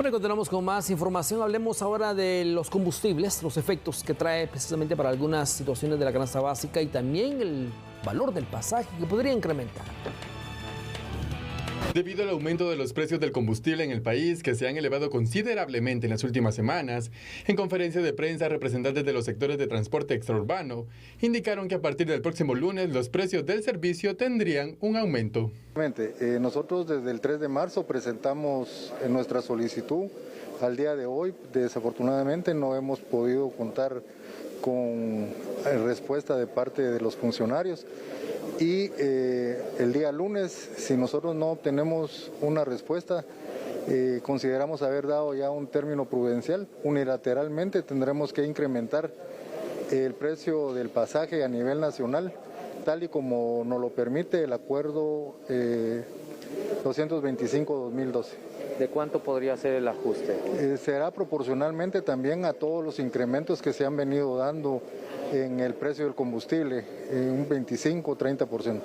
Bueno, continuamos con más información. Hablemos ahora de los combustibles, los efectos que trae precisamente para algunas situaciones de la canasta básica y también el valor del pasaje que podría incrementar. Debido al aumento de los precios del combustible en el país, que se han elevado considerablemente en las últimas semanas, en conferencia de prensa, representantes de los sectores de transporte extraurbano indicaron que a partir del próximo lunes los precios del servicio tendrían un aumento. Nosotros desde el 3 de marzo presentamos nuestra solicitud. Al día de hoy, desafortunadamente, no hemos podido contar con respuesta de parte de los funcionarios. Y el día lunes, si nosotros no obtenemos una respuesta, consideramos haber dado ya un término prudencial. Unilateralmente tendremos que incrementar el precio del pasaje a nivel nacional, tal y como nos lo permite el acuerdo 225-2012. ¿De cuánto podría ser el ajuste? Será proporcionalmente también a todos los incrementos que se han venido dando en el precio del combustible, un 25-30%.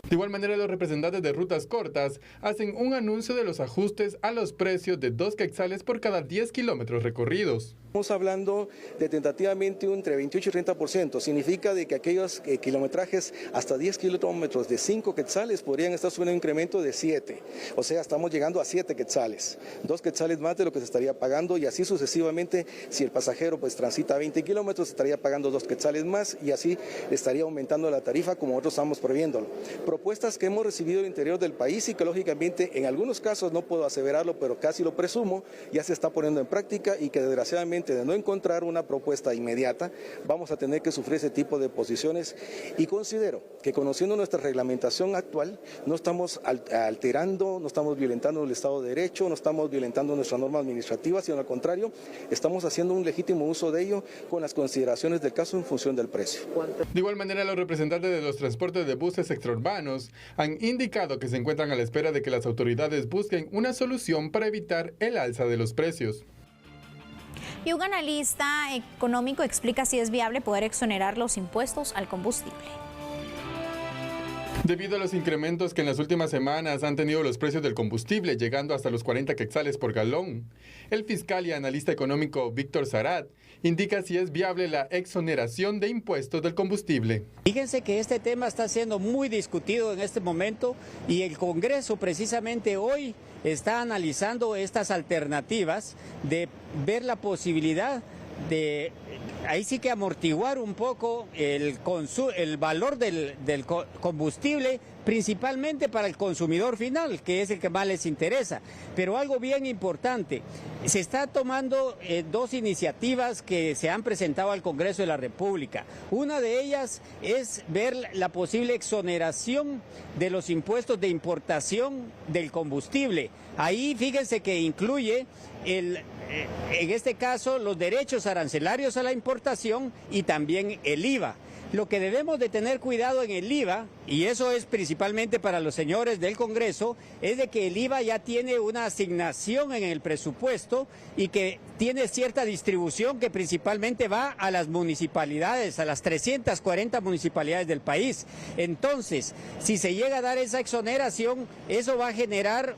De igual manera, los representantes de rutas cortas hacen un anuncio de los ajustes a los precios de 2 quetzales por cada 10 kilómetros recorridos. Estamos hablando de tentativamente entre 28 y 30%. Significa de que aquellos kilometrajes hasta 10 kilómetros de 5 quetzales podrían estar subiendo un incremento de 7. O sea, estamos llegando a 7 quetzales. 2 quetzales más de lo que se estaría pagando y así sucesivamente. Si el pasajero pues transita 20 kilómetros, estaría pagando 2 quetzales más y así estaría aumentando la tarifa como nosotros estamos previéndolo. Propuestas que hemos recibido del interior del país y que lógicamente en algunos casos, no puedo aseverarlo, pero casi lo presumo, ya se está poniendo en práctica y que desgraciadamente de no encontrar una propuesta inmediata, vamos a tener que sufrir ese tipo de posiciones y considero que conociendo nuestra reglamentación actual, no estamos alterando, no estamos violentando el Estado de Derecho, no estamos violentando nuestra norma administrativa, sino al contrario, estamos haciendo un legítimo uso de ello con las consideraciones del caso en función del precio. De igual manera, los representantes de los transportes de buses extraurbanos han indicado que se encuentran a la espera de que las autoridades busquen una solución para evitar el alza de los precios. Y un analista económico explica si es viable poder exonerar los impuestos al combustible. Debido a los incrementos que en las últimas semanas han tenido los precios del combustible, llegando hasta los 40 quetzales por galón, el fiscal y analista económico Víctor Sarat indica si es viable la exoneración de impuestos del combustible. Fíjense que este tema está siendo muy discutido en este momento y el Congreso precisamente hoy está analizando estas alternativas de ver la posibilidad de ahí sí que amortiguar un poco el valor del combustible, principalmente para el consumidor final, que es el que más les interesa. Pero algo bien importante, se está tomando 2 iniciativas que se han presentado al Congreso de la República. Una de ellas es ver la posible exoneración de los impuestos de importación del combustible. Ahí fíjense que incluye en este caso los derechos arancelarios a la importación y también el IVA. Lo que debemos de tener cuidado en el IVA, y eso es principalmente para los señores del Congreso, es de que el IVA ya tiene una asignación en el presupuesto y que tiene cierta distribución que principalmente va a las municipalidades, a las 340 municipalidades del país. Entonces, si se llega a dar esa exoneración, eso va a generar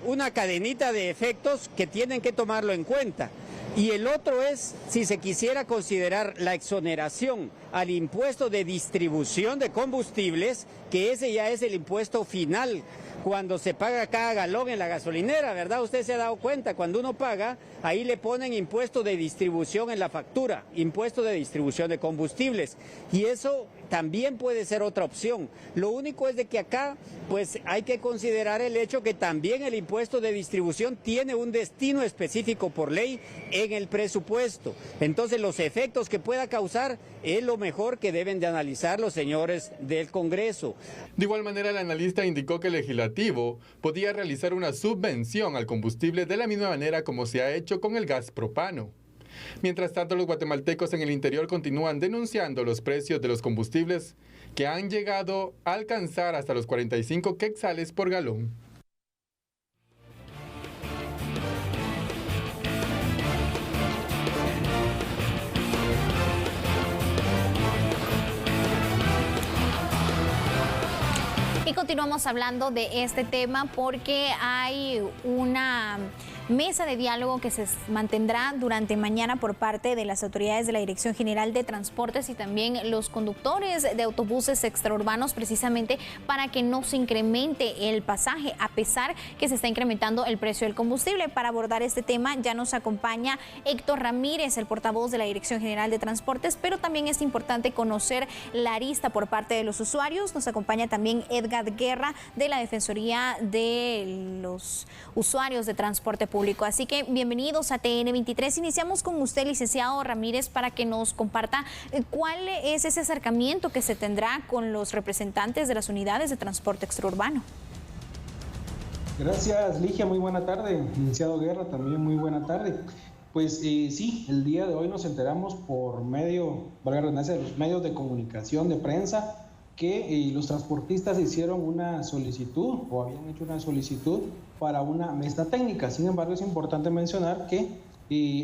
una cadenita de efectos que tienen que tomarlo en cuenta. Y el otro es si se quisiera considerar la exoneración al impuesto de distribución de combustibles, que ese ya es el impuesto final cuando se paga cada galón en la gasolinera, ¿verdad? Usted se ha dado cuenta, cuando uno paga, ahí le ponen impuesto de distribución en la factura, impuesto de distribución de combustibles, y eso también puede ser otra opción. Lo único es de que acá pues hay que considerar el hecho que también el impuesto de distribución tiene un destino específico por ley en el presupuesto. Entonces los efectos que pueda causar es lo mejor que deben de analizar los señores del Congreso. De igual manera, el analista indicó que el legislativo podía realizar una subvención al combustible de la misma manera como se ha hecho con el gas propano. Mientras tanto, los guatemaltecos en el interior continúan denunciando los precios de los combustibles que han llegado a alcanzar hasta los 45 quetzales por galón. Y continuamos hablando de este tema porque hay una mesa de diálogo que se mantendrá durante mañana por parte de las autoridades de la Dirección General de Transportes y también los conductores de autobuses extraurbanos, precisamente para que no se incremente el pasaje, a pesar que se está incrementando el precio del combustible. Para abordar este tema ya nos acompaña Héctor Ramírez, el portavoz de la Dirección General de Transportes, pero también es importante conocer la arista por parte de los usuarios. Nos acompaña también Edgar Guerra de la Defensoría de los Usuarios de Transporte Público. Así que bienvenidos a TN23. Iniciamos con usted, licenciado Ramírez, para que nos comparta cuál es ese acercamiento que se tendrá con los representantes de las unidades de transporte extraurbano. Gracias, Ligia, muy buena tarde. Licenciado Guerra, también muy buena tarde. Pues sí, el día de hoy nos enteramos por medio, valga la redundancia, de los medios de comunicación de prensa que los transportistas hicieron una solicitud o habían hecho una solicitud para una mesa técnica. Sin embargo, es importante mencionar que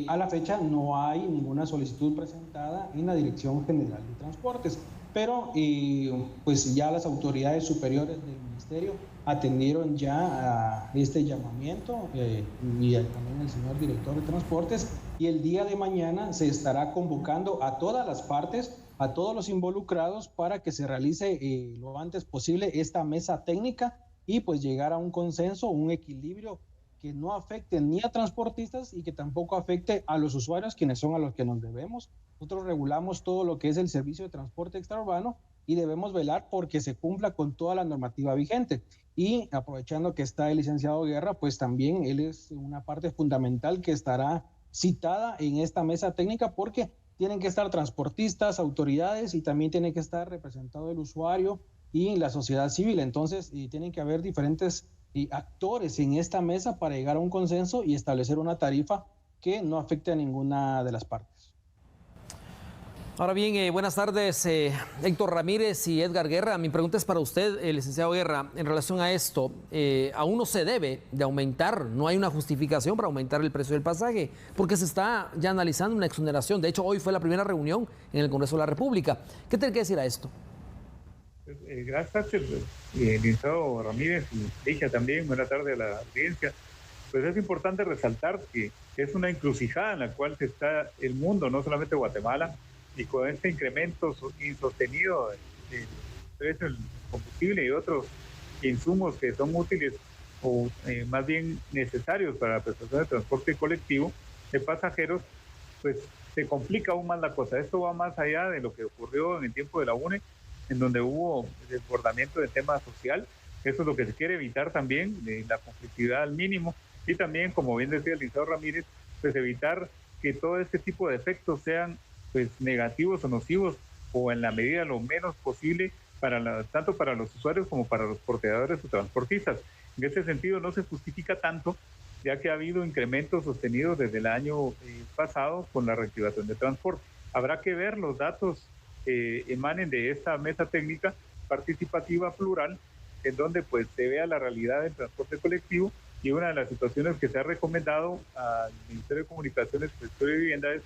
a la fecha no hay ninguna solicitud presentada en la Dirección General de Transportes, pero pues ya las autoridades superiores del Ministerio atendieron ya a este llamamiento y también el señor director de Transportes, y el día de mañana se estará convocando a todas las partes, a todos los involucrados, para que se realice lo antes posible esta mesa técnica y pues llegar a un consenso, un equilibrio que no afecte ni a transportistas y que tampoco afecte a los usuarios, quienes son a los que nos debemos. Nosotros regulamos todo lo que es el servicio de transporte extraurbano y debemos velar porque se cumpla con toda la normativa vigente. Y aprovechando que está el licenciado Guerra, pues también él es una parte fundamental que estará citada en esta mesa técnica, porque tienen que estar transportistas, autoridades, y también tiene que estar representado el usuario y la sociedad civil. Entonces tienen que haber diferentes actores en esta mesa para llegar a un consenso y establecer una tarifa que no afecte a ninguna de las partes. Ahora bien, buenas tardes, Héctor Ramírez y Edgar Guerra. Mi pregunta es para usted, licenciado Guerra, en relación a esto. Aún no se debe de aumentar, no hay una justificación para aumentar el precio del pasaje, porque se está ya analizando una exoneración. De hecho, hoy fue la primera reunión en el Congreso de la República. ¿Qué tiene que decir a esto? Gracias, licenciado Ramírez, y Ligia también. Buenas tardes a la audiencia. Pues es importante resaltar que es una encrucijada en la cual está el mundo, no solamente Guatemala, y con este incremento insostenido del precio del combustible y otros insumos que son útiles o más bien necesarios para la prestación de transporte colectivo de pasajeros, pues se complica aún más la cosa. Esto va más allá de lo que ocurrió en el tiempo de la UNE, en donde hubo desbordamiento del tema social. Eso es lo que se quiere evitar también, de la conflictividad al mínimo, y también, como bien decía el licenciado Ramírez, pues evitar que todo este tipo de efectos sean pues negativos o nocivos, o en la medida lo menos posible tanto para los usuarios como para los porteadores o transportistas. En ese sentido no se justifica tanto, ya que ha habido incrementos sostenidos desde el año pasado con la reactivación de transporte. Habrá que ver los datos emanen de esta mesa técnica participativa plural, en donde pues se vea la realidad del transporte colectivo, y una de las situaciones que se ha recomendado al Ministerio de Comunicaciones, Secretaría de Vivienda, es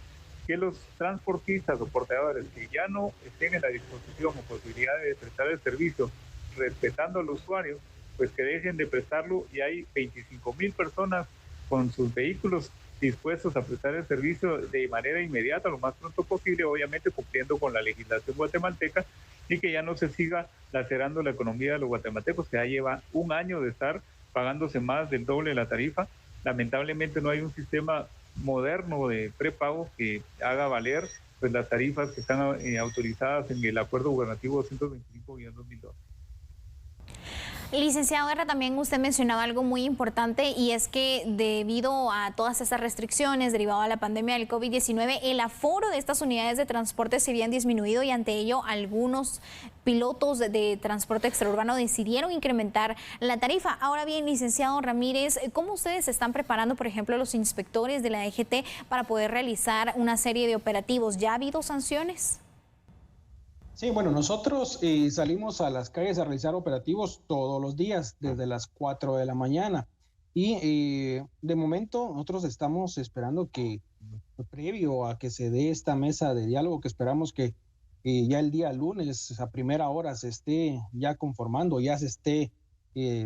que los transportistas o porteadores que ya no estén en la disposición o posibilidad de prestar el servicio respetando al usuario, pues que dejen de prestarlo, y hay 25,000 personas con sus vehículos dispuestos a prestar el servicio de manera inmediata, lo más pronto posible, obviamente cumpliendo con la legislación guatemalteca, y que ya no se siga lacerando la economía de los guatemaltecos, que ya lleva un año de estar pagándose más del doble de la tarifa. Lamentablemente no hay un sistema moderno de prepago que haga valer pues las tarifas que están autorizadas en el Acuerdo Gubernativo 225/2012. Licenciado Guerra, también usted mencionaba algo muy importante, y es que debido a todas estas restricciones derivado de la pandemia del COVID-19, el aforo de estas unidades de transporte se habían disminuido, y ante ello algunos pilotos de transporte extraurbano decidieron incrementar la tarifa. Ahora bien, licenciado Ramírez, ¿cómo ustedes se están preparando, por ejemplo, los inspectores de la DGT para poder realizar una serie de operativos? ¿Ya ha habido sanciones? Sí, bueno, nosotros salimos a las calles a realizar operativos todos los días, desde las 4 de la mañana. Y de momento nosotros estamos esperando que, previo a que se dé esta mesa de diálogo, que esperamos que ya el día lunes a primera hora se esté ya conformando, ya se esté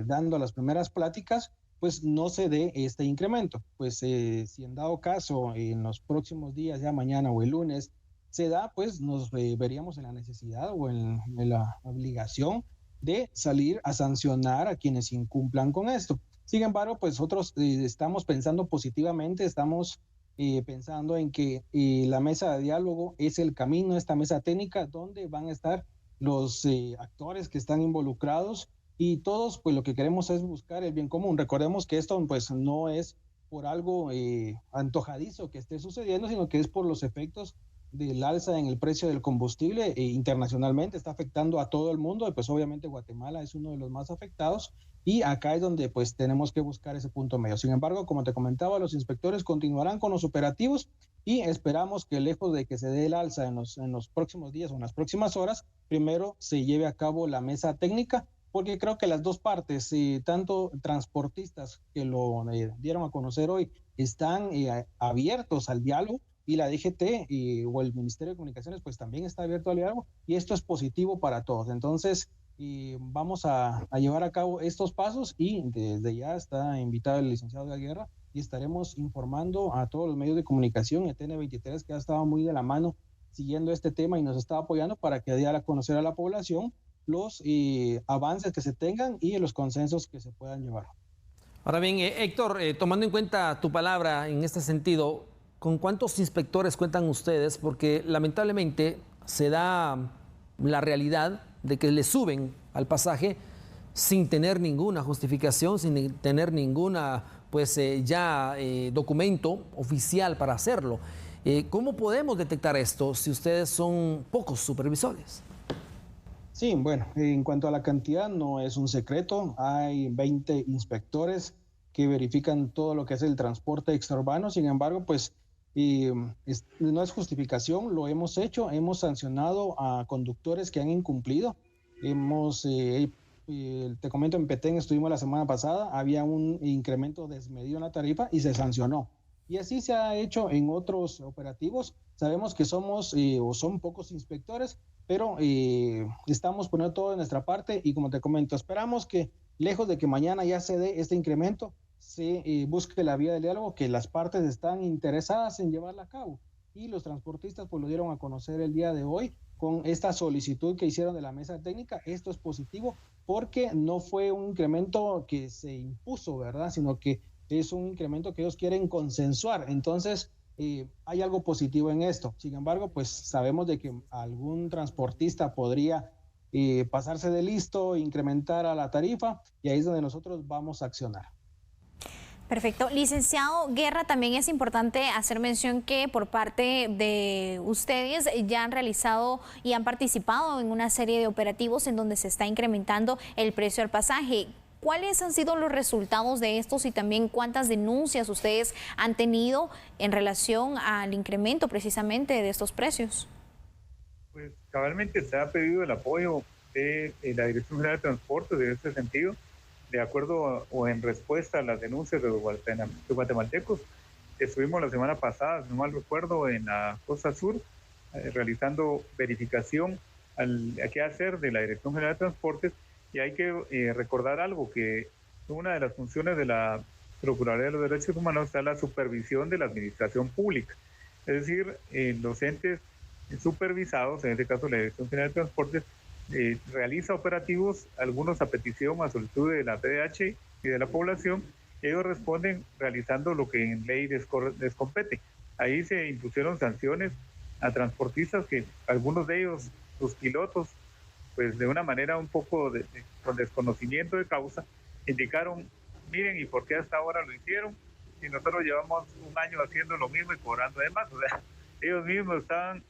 dando las primeras pláticas, pues no se dé este incremento. Pues si en dado caso en los próximos días, ya mañana o el lunes, se da, pues nos veríamos en la necesidad o en la obligación de salir a sancionar a quienes incumplan con esto. Sin embargo, pues nosotros estamos pensando positivamente, estamos pensando en que la mesa de diálogo es el camino, esta mesa técnica donde van a estar los actores que están involucrados y todos pues lo que queremos es buscar el bien común. Recordemos que esto pues no es por algo antojadizo que esté sucediendo, sino que es por los efectos del alza en el precio del combustible internacionalmente, está afectando a todo el mundo y pues obviamente Guatemala es uno de los más afectados y acá es donde pues tenemos que buscar ese punto medio. Sin embargo, como te comentaba, los inspectores continuarán con los operativos y esperamos que lejos de que se dé el alza en los próximos días o en las próximas horas, primero se lleve a cabo la mesa técnica, porque creo que las dos partes, tanto transportistas que lo dieron a conocer hoy, están abiertos al diálogo y la DGT o el Ministerio de Comunicaciones pues también está abierto al diálogo y esto es positivo para todos. Entonces vamos a llevar a cabo estos pasos y desde ya está invitado el licenciado de Guerra y estaremos informando a todos los medios de comunicación, el TN23 que ha estado muy de la mano siguiendo este tema y nos está apoyando para que dé a conocer a la población los avances que se tengan y los consensos que se puedan llevar. Ahora bien, Héctor, tomando en cuenta tu palabra en este sentido, ¿con cuántos inspectores cuentan ustedes? Porque lamentablemente se da la realidad de que le suben al pasaje sin tener ninguna justificación, sin tener ninguna documento oficial para hacerlo. ¿Cómo podemos detectar esto si ustedes son pocos supervisores? Sí, bueno, en cuanto a la cantidad no es un secreto, hay 20 inspectores que verifican todo lo que es el transporte extraurbano, sin embargo, pues no es justificación, lo hemos hecho, hemos sancionado a conductores que han incumplido, te comento, en Petén estuvimos la semana pasada, había un incremento desmedido en la tarifa y se sancionó. Y así se ha hecho en otros operativos. Sabemos que somos o son pocos inspectores, pero estamos poniendo todo de nuestra parte y como te comento, esperamos que lejos de que mañana ya se dé este incremento, se busque la vía del diálogo, que las partes están interesadas en llevarla a cabo. Y los transportistas pues lo dieron a conocer el día de hoy con esta solicitud que hicieron de la mesa técnica. Esto es positivo porque no fue un incremento que se impuso, ¿verdad? Sino que es un incremento que ellos quieren consensuar. Entonces, hay algo positivo en esto. Sin embargo, pues sabemos de que algún transportista podría pasarse de listo, incrementar a la tarifa y ahí es donde nosotros vamos a accionar. Perfecto. Licenciado Guerra, también es importante hacer mención que por parte de ustedes ya han realizado y han participado en una serie de operativos en donde se está incrementando el precio del pasaje. ¿Cuáles han sido los resultados de estos y también cuántas denuncias ustedes han tenido en relación al incremento precisamente de estos precios? Pues cabalmente se ha pedido el apoyo de la Dirección General de Transportes en este sentido, de acuerdo o en respuesta a las denuncias de los guatemaltecos. Estuvimos la semana pasada, si no mal recuerdo, en la Costa Sur, realizando verificación al quehacer de la Dirección General de Transportes. Y hay que recordar algo, que una de las funciones de la Procuraduría de los Derechos Humanos está la supervisión de la administración pública. Es decir, los entes supervisados, en este caso la Dirección General de Transportes, realiza operativos, algunos a petición, a solicitud de la PDH y de la población. Ellos responden realizando lo que en ley les compete. Ahí se impusieron sanciones a transportistas que algunos de ellos, sus pilotos, pues de una manera un poco con desconocimiento de causa, indicaron, miren, ¿y por qué hasta ahora lo hicieron? Si nosotros llevamos un año haciendo lo mismo y cobrando de más. O sea, ellos mismos estaban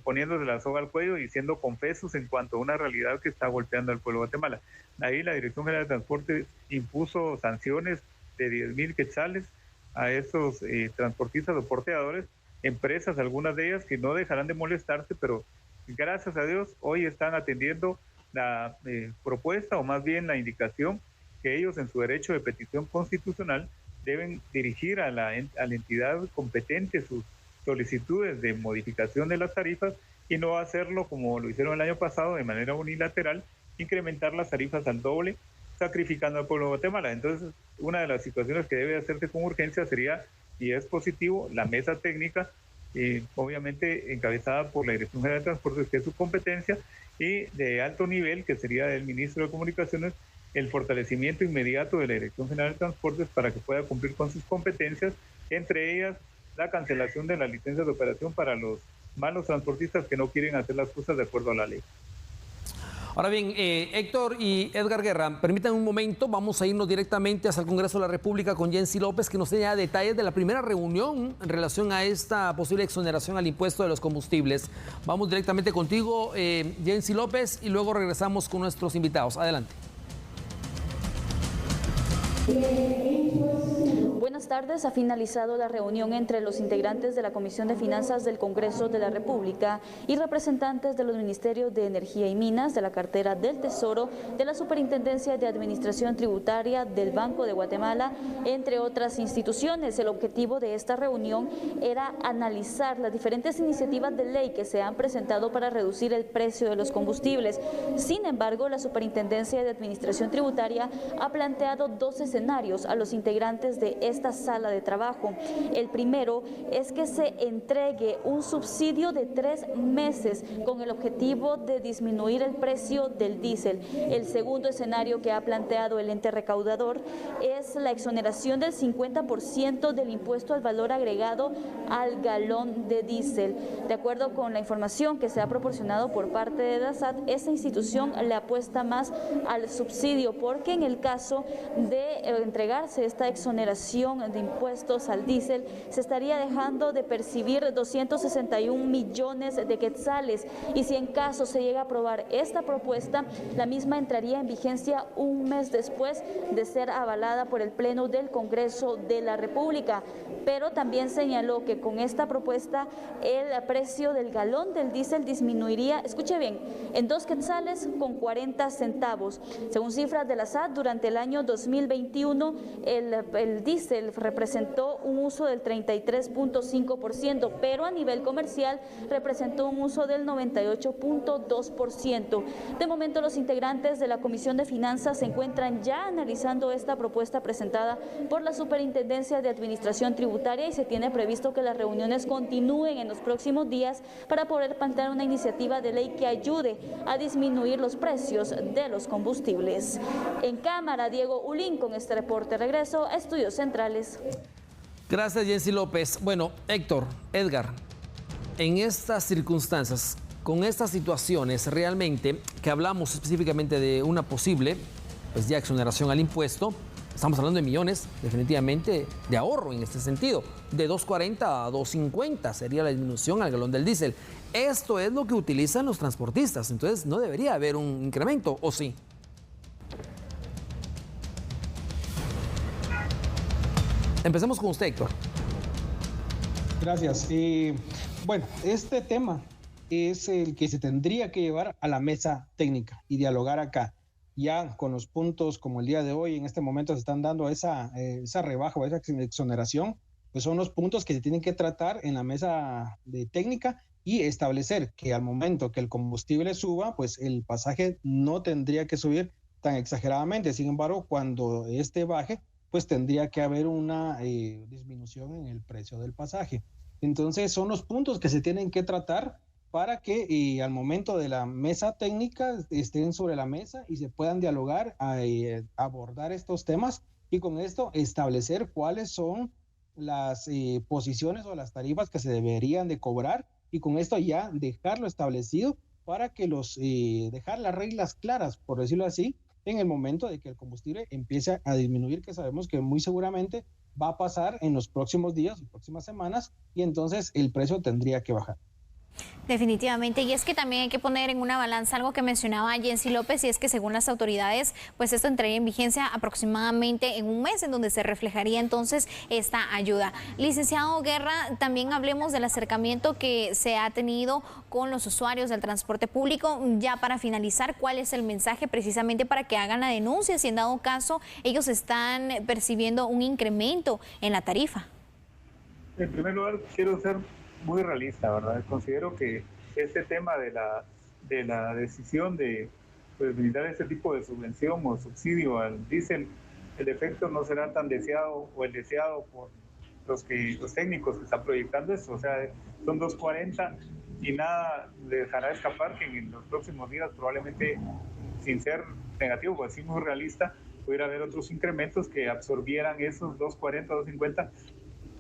poniéndose la soga al cuello y siendo confesos en cuanto a una realidad que está golpeando al pueblo de Guatemala. Ahí la Dirección General de Transporte impuso sanciones de 10,000 quetzales a esos transportistas o porteadores, empresas, algunas de ellas que no dejarán de molestarse, pero gracias a Dios hoy están atendiendo la propuesta o más bien la indicación que ellos en su derecho de petición constitucional deben dirigir a la entidad competente sus solicitudes de modificación de las tarifas y no hacerlo como lo hicieron el año pasado de manera unilateral, incrementar las tarifas al doble, sacrificando al pueblo de Guatemala. Entonces, una de las situaciones que debe hacerse con urgencia sería, y es positivo, la mesa técnica, obviamente encabezada por la Dirección General de Transportes, que es su competencia, y de alto nivel, que sería del Ministro de Comunicaciones, el fortalecimiento inmediato de la Dirección General de Transportes para que pueda cumplir con sus competencias, entre ellas la cancelación de las licencias de operación para los malos transportistas que no quieren hacer las cosas de acuerdo a la ley. Ahora bien, Héctor y Edgar Guerra, permítanme un momento, vamos a irnos directamente hacia el Congreso de la República con Jensi López, que nos dé detalles de la primera reunión en relación a esta posible exoneración al impuesto de los combustibles. Vamos directamente contigo, Jensi López, y luego regresamos con nuestros invitados. Adelante. Buenas tardes. Ha finalizado la reunión entre los integrantes de la Comisión de Finanzas del Congreso de la República y representantes de los Ministerios de Energía y Minas, de la Cartera del Tesoro, de la Superintendencia de Administración Tributaria, del Banco de Guatemala, entre otras instituciones. El objetivo de esta reunión era analizar las diferentes iniciativas de ley que se han presentado para reducir el precio de los combustibles. Sin embargo, la Superintendencia de Administración Tributaria ha planteado dos escenarios a los integrantes de esta sala de trabajo. El primero es que se entregue un subsidio de 3 meses con el objetivo de disminuir el precio del diésel. El segundo escenario que ha planteado el ente recaudador es la exoneración del 50% del impuesto al valor agregado al galón de diésel. De acuerdo con la información que se ha proporcionado por parte de DASAT, esta institución le apuesta más al subsidio, porque en el caso de entregarse esta exoneración de impuestos al diésel, se estaría dejando de percibir 261 millones de quetzales, y si en caso se llega a aprobar esta propuesta, la misma entraría en vigencia un mes después de ser avalada por el Pleno del Congreso de la República. Pero también señaló que con esta propuesta el precio del galón del diésel disminuiría, escuche bien, en 2 quetzales con 40 centavos. Según cifras de la SAT, durante el año 2021 el diésel representó un uso del 33.5%, pero a nivel comercial representó un uso del 98.2%. De momento, los integrantes de la Comisión de Finanzas se encuentran ya analizando esta propuesta presentada por la Superintendencia de Administración Tributaria, y se tiene previsto que las reuniones continúen en los próximos días para poder plantear una iniciativa de ley que ayude a disminuir los precios de los combustibles. En cámara, Diego Ulín con este reporte. Regreso a Estudios Centrales. Gracias, Jensi López. Bueno, Héctor, Edgar, en estas circunstancias, con estas situaciones, realmente, que hablamos específicamente de una posible, pues ya exoneración al impuesto, estamos hablando de millones, definitivamente, de ahorro en este sentido. De 2.40 a 2.50 sería la disminución al galón del diésel. Esto es lo que utilizan los transportistas, entonces no debería haber un incremento, ¿o sí? Empecemos con usted, Héctor. Gracias. Bueno, este tema es el que se tendría que llevar a la mesa técnica y dialogar acá. Ya con los puntos como el día de hoy, en este momento se están dando esa rebaja o esa exoneración, pues son los puntos que se tienen que tratar en la mesa de técnica y establecer que al momento que el combustible suba, pues el pasaje no tendría que subir tan exageradamente. Sin embargo, cuando este baje, pues tendría que haber una disminución en el precio del pasaje. Entonces son los puntos que se tienen que tratar para que al momento de la mesa técnica estén sobre la mesa y se puedan dialogar, abordar estos temas, y con esto establecer cuáles son las posiciones o las tarifas que se deberían de cobrar, y con esto ya dejarlo establecido para que dejar las reglas claras, por decirlo así, en el momento de que el combustible empiece a disminuir, que sabemos que muy seguramente va a pasar en los próximos días, próximas semanas, y entonces el precio tendría que bajar. Definitivamente, y es que también hay que poner en una balanza algo que mencionaba Jensi López, y es que según las autoridades, pues esto entraría en vigencia aproximadamente en un mes, en donde se reflejaría entonces esta ayuda. Licenciado Guerra, también hablemos del acercamiento que se ha tenido con los usuarios del transporte público. Ya para finalizar, ¿cuál es el mensaje precisamente para que hagan la denuncia si en dado caso ellos están percibiendo un incremento en la tarifa? En primer lugar, quiero ser muy realista, ¿verdad? Considero que este tema de la decisión de brindar este tipo de subvención o subsidio al diésel, el efecto no será tan deseado o el deseado por los técnicos que están proyectando esto. O sea, son 2.40 y nada dejará escapar que en los próximos días probablemente, sin ser negativo, pues sí muy realista, pudiera haber otros incrementos que absorbieran esos 2.40, 2.50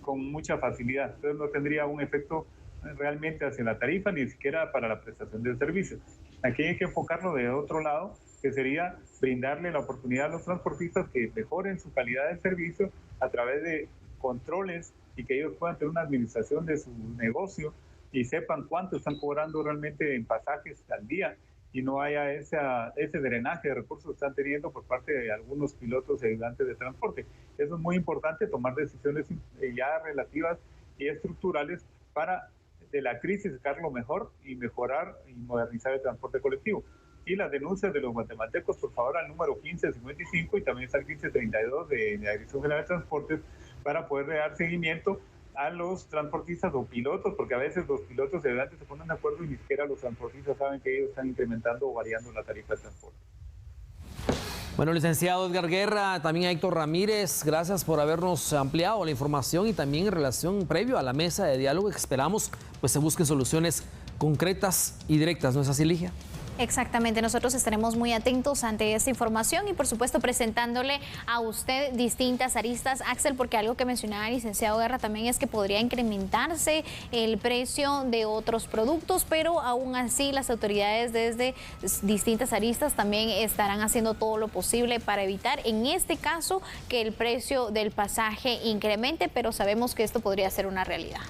con mucha facilidad. Entonces no tendría un efecto realmente hacia la tarifa, ni siquiera para la prestación del servicio. Aquí hay que enfocarlo de otro lado, que sería brindarle la oportunidad a los transportistas que mejoren su calidad de servicio a través de controles y que ellos puedan tener una administración de su negocio y sepan cuánto están cobrando realmente en pasajes al día y no haya ese drenaje de recursos que están teniendo por parte de algunos pilotos y ayudantes de transporte. Eso es muy importante, tomar decisiones ya relativas y estructurales para de la crisis sacar lo mejor y mejorar y modernizar el transporte colectivo. Y las denuncias de los guatemaltecos, por favor, al número 1555 y también está el 1532 de la Dirección General de Transportes para poder dar seguimiento a los transportistas o pilotos, porque a veces los pilotos y ayudantes se ponen de acuerdo y ni siquiera los transportistas saben que ellos están incrementando o variando la tarifa de transporte. Bueno, licenciado Edgar Guerra, también a Héctor Ramírez, gracias por habernos ampliado la información y también en relación previo a la mesa de diálogo que esperamos pues se busquen soluciones concretas y directas, ¿no es así, Ligia? Exactamente, nosotros estaremos muy atentos ante esta información y por supuesto presentándole a usted distintas aristas, Axel, porque algo que mencionaba el licenciado Guerra también es que podría incrementarse el precio de otros productos, pero aún así las autoridades desde distintas aristas también estarán haciendo todo lo posible para evitar en este caso que el precio del pasaje incremente, pero sabemos que esto podría ser una realidad.